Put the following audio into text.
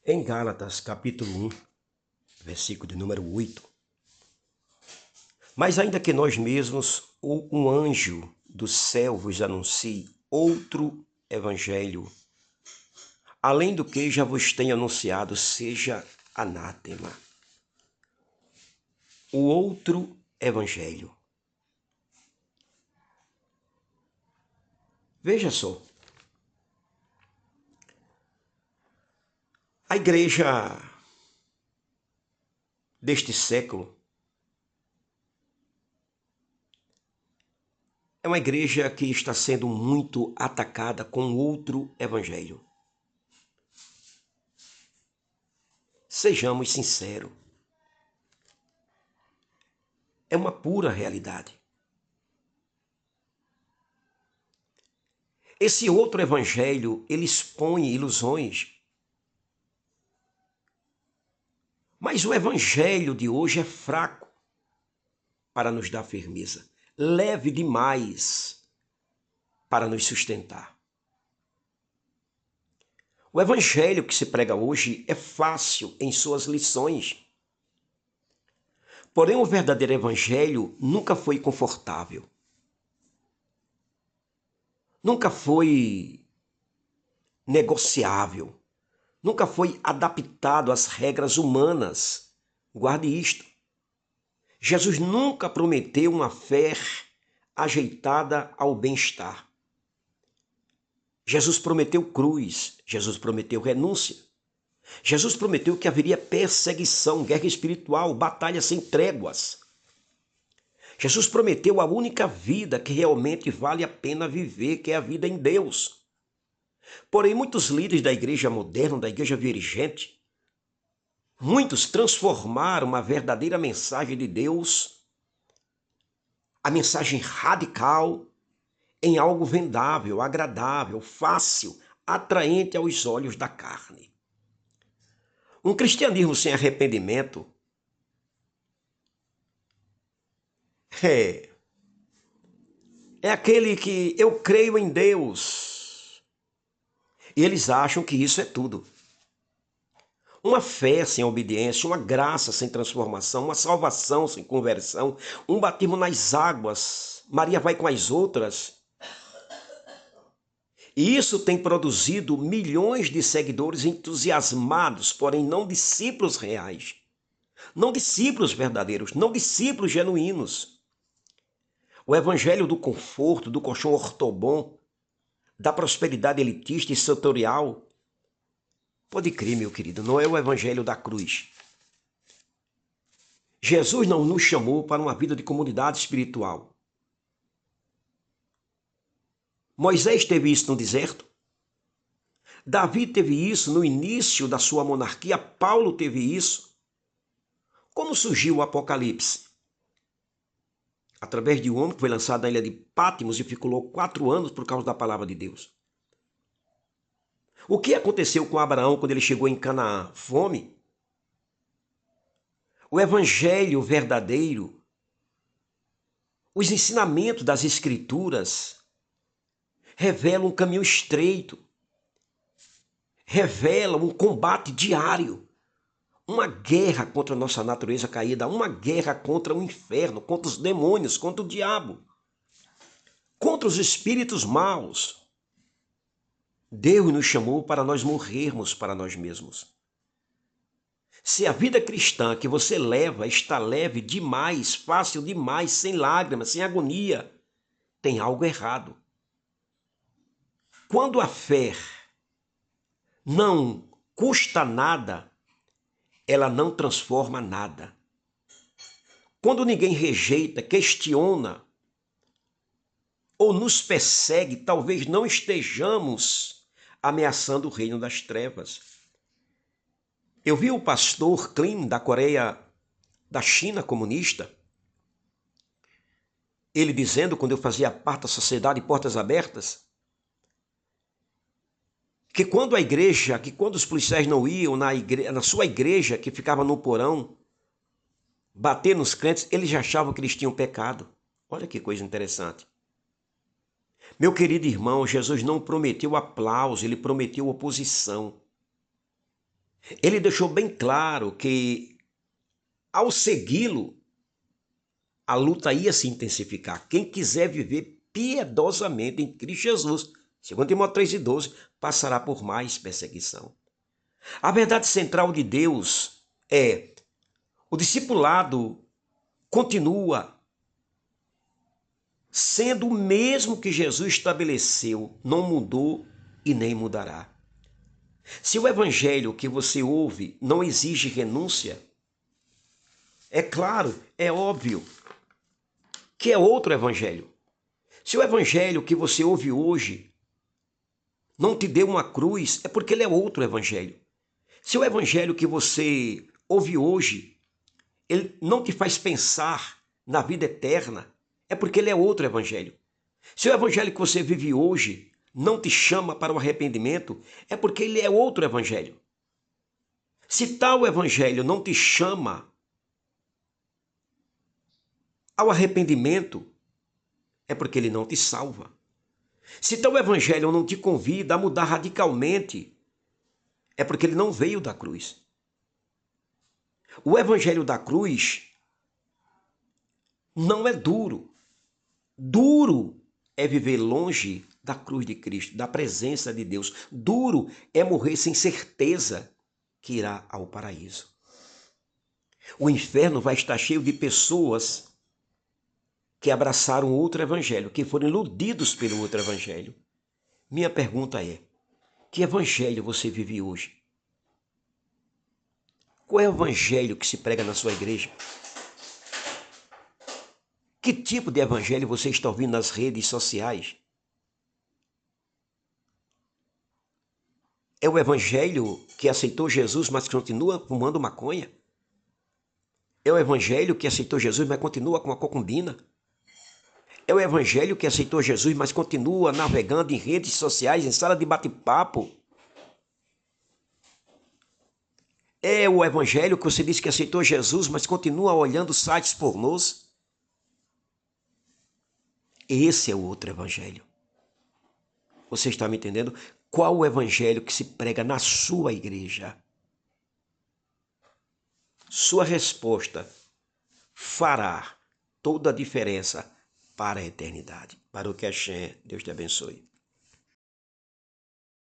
Em Gálatas, capítulo 1, versículo de número 8. Mas ainda que nós mesmos ou um anjo do céu vos anuncie outro evangelho, além do que já vos tenho anunciado, seja anátema. O outro evangelho. Veja só. A igreja deste século é uma igreja que está sendo muito atacada com outro evangelho. Sejamos sinceros. É uma pura realidade. Esse outro evangelho, ele expõe ilusões. Mas o evangelho de hoje é fraco para nos dar firmeza, leve demais para nos sustentar. O evangelho que se prega hoje é fácil em suas lições. Porém, o verdadeiro evangelho nunca foi confortável. Nunca foi negociável. Nunca foi adaptado às regras humanas. Guarde isto. Jesus nunca prometeu uma fé ajeitada ao bem-estar. Jesus prometeu cruz. Jesus prometeu renúncia. Jesus prometeu que haveria perseguição, guerra espiritual, batalha sem tréguas. Jesus prometeu a única vida que realmente vale a pena viver, que é a vida em Deus. Porém, muitos líderes da igreja moderna, da igreja virgente, muitos transformaram uma verdadeira mensagem de Deus, a mensagem radical, em algo vendável, agradável, fácil, atraente aos olhos da carne. Um cristianismo sem arrependimento é aquele que eu creio em Deus e eles acham que isso é tudo. Uma fé sem obediência, uma graça sem transformação, uma salvação sem conversão, um batismo nas águas, Maria vai com as outras. E isso tem produzido milhões de seguidores entusiasmados, porém não discípulos reais, não discípulos verdadeiros, não discípulos genuínos. O evangelho do conforto, do colchão ortobom, da prosperidade elitista e setorial, pode crer, meu querido, não é o evangelho da cruz. Jesus não nos chamou para uma vida de comunidade espiritual. Moisés teve isso no deserto. Davi teve isso no início da sua monarquia. Paulo teve isso. Como surgiu o Apocalipse? Através de um homem que foi lançado na ilha de Patmos e ficou 4 anos por causa da palavra de Deus. O que aconteceu com Abraão quando ele chegou em Canaã? Fome. O evangelho verdadeiro, os ensinamentos das escrituras revelam um caminho estreito, revelam um combate diário, uma guerra contra a nossa natureza caída, uma guerra contra o inferno, contra os demônios, contra o diabo, contra os espíritos maus. Deus nos chamou para nós morrermos para nós mesmos. Se a vida cristã que você leva está leve demais, fácil demais, sem lágrimas, sem agonia, tem algo errado. Quando a fé não custa nada, ela não transforma nada. Quando ninguém rejeita, questiona ou nos persegue, talvez não estejamos ameaçando o reino das trevas. Eu vi o pastor Kim da Coreia, da China comunista, ele dizendo, quando eu fazia parte da Sociedade Portas Abertas, que quando os policiais não iam na sua igreja, que ficava no porão, bater nos crentes, eles já achavam que eles tinham pecado. Olha que coisa interessante. Meu querido irmão, Jesus não prometeu aplauso, ele prometeu oposição. Ele deixou bem claro que, ao segui-lo, a luta ia se intensificar. Quem quiser viver piedosamente em Cristo Jesus, segundo Timóteo 3,12, passará por mais perseguição. A verdade central de Deus é: o discipulado continua sendo o mesmo que Jesus estabeleceu, não mudou e nem mudará. Se o evangelho que você ouve não exige renúncia, é claro, é óbvio que é outro evangelho. Se o evangelho que você ouve hoje não te deu uma cruz, é porque ele é outro evangelho. Se o evangelho que você ouve hoje, ele não te faz pensar na vida eterna, é porque ele é outro evangelho. Se o evangelho que você vive hoje não te chama para o arrependimento, é porque ele é outro evangelho. Se tal evangelho não te chama ao arrependimento, é porque ele não te salva. Se tal evangelho não te convida a mudar radicalmente, é porque ele não veio da cruz. O evangelho da cruz não é duro. Duro é viver longe da cruz de Cristo, da presença de Deus. Duro é morrer sem certeza que irá ao paraíso. O inferno vai estar cheio de pessoas que abraçaram outro evangelho, que foram iludidos pelo outro evangelho. Minha pergunta é: que evangelho você vive hoje? Qual é o evangelho que se prega na sua igreja? Que tipo de evangelho você está ouvindo nas redes sociais? É o evangelho que aceitou Jesus, mas continua fumando maconha? É o evangelho que aceitou Jesus, mas continua com a concubina? É o evangelho que aceitou Jesus, mas continua navegando em redes sociais, em sala de bate-papo? É o evangelho que você diz que aceitou Jesus, mas continua olhando sites pornôs? Esse é o outro evangelho. Você está me entendendo? Qual o evangelho que se prega na sua igreja? Sua resposta fará toda a diferença para a eternidade. Baruch Hashem, Deus te abençoe.